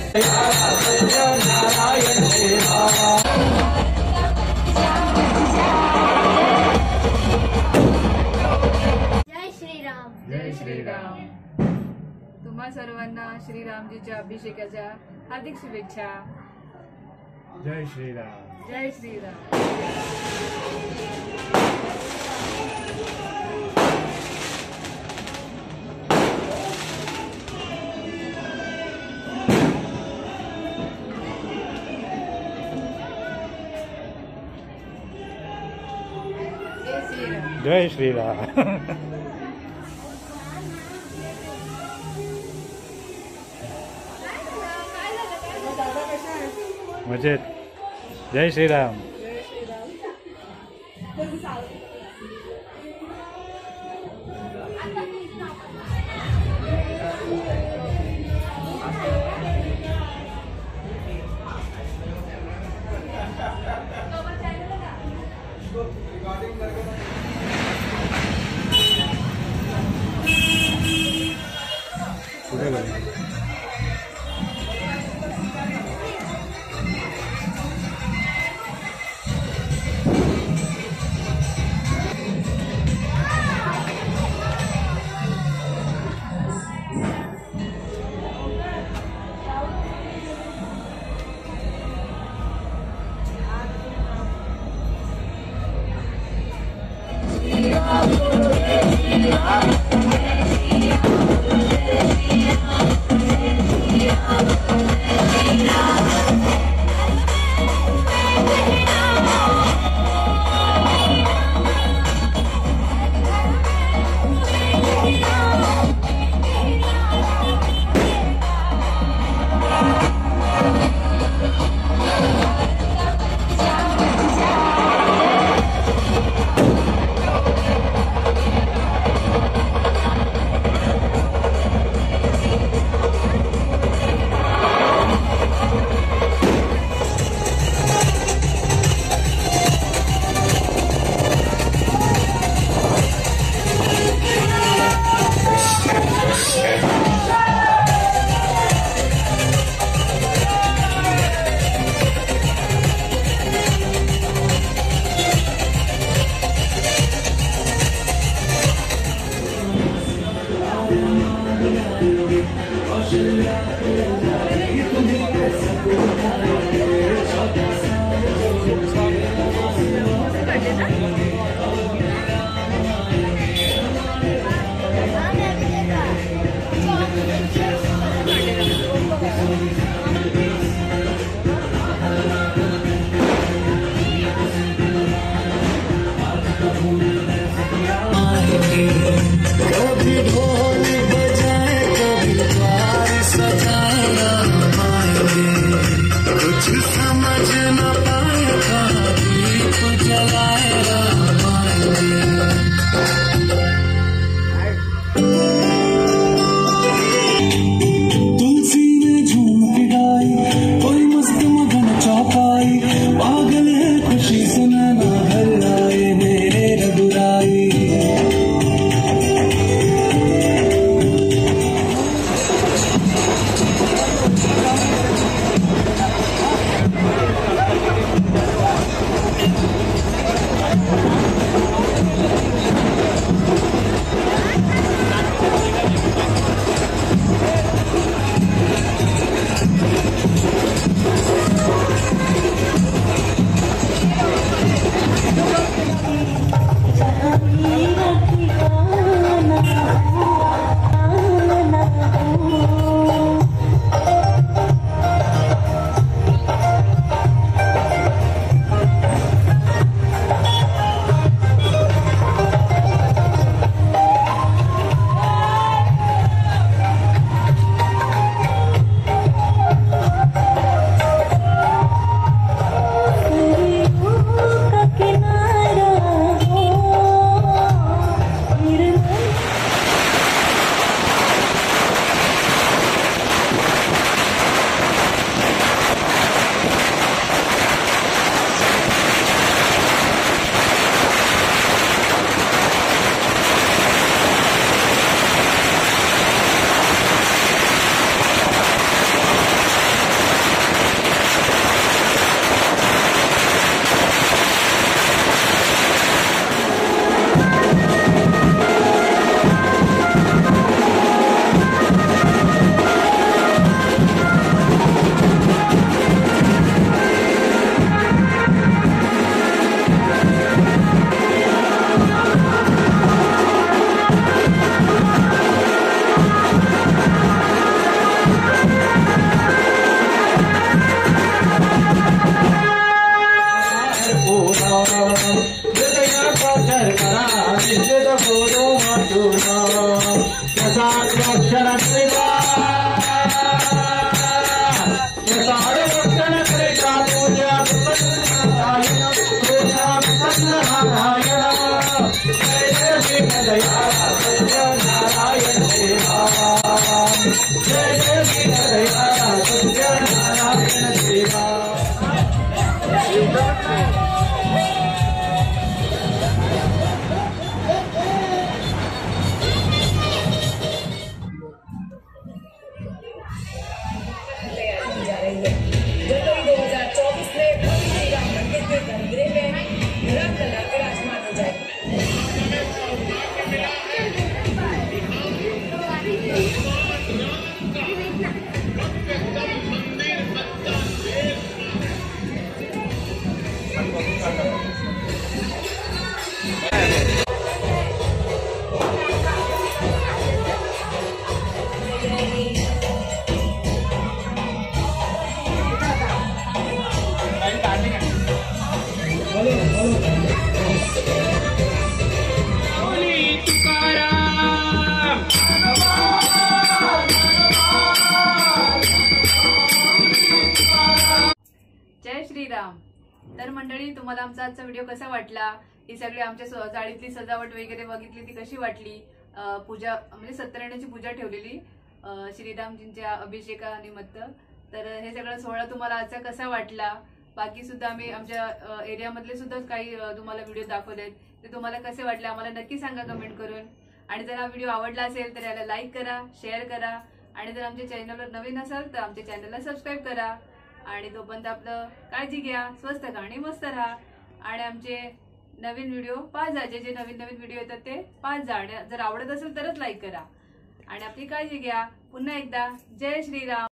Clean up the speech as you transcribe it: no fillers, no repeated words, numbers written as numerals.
जय श्रीराम. तुम्हा सर्वांना श्रीरामजीच्या अभिषेकाच्या हार्दिक शुभेच्छा. जय श्रीराम. जय श्रीराम. जय श्रीराम. मजेत. जय श्रीराम. पुढे गेले. जय श्रीराम. तर मंडळी, तुम्हाला आमचा आजचा व्हिडिओ कसा वाटला? ही सगळी आमच्या चाळीतली सजावट वगैरे बघितली, ती कशी वाटली? पूजा म्हणजे सत्यनारायणाची पूजा ठेवलेली श्रीरामजींच्या अभिषेकानिमित्त. तर हे सगळं सोहळा तुम्हाला आजचा कसा वाटला? बाकी सुद्धा आम्ही आमच्या एरियामधले सुद्धा काही तुम्हाला व्हिडिओ दाखवलेत, ते तुम्हाला कसे वाटले आम्हाला नक्की सांगा कमेंट करून. आणि जर हा व्हिडिओ आवडला असेल तर याला लाईक करा, शेअर करा, आणि जर आमच्या चॅनलवर नवीन असाल तर आमच्या चॅनलला सबस्क्राईब करा. आणि तोपर्यंत आपलं काळजी घ्या, स्वस्त खा आणि मस्त राहा. आणि आमचे नवीन व्हिडिओ पाच जा, जे नवीन व्हिडिओ येतात ते पाच जा. आणि जर आवडत असेल तरच लाईक करा. आणि आपली काळजी घ्या. पुन्हा एकदा जय श्रीराम.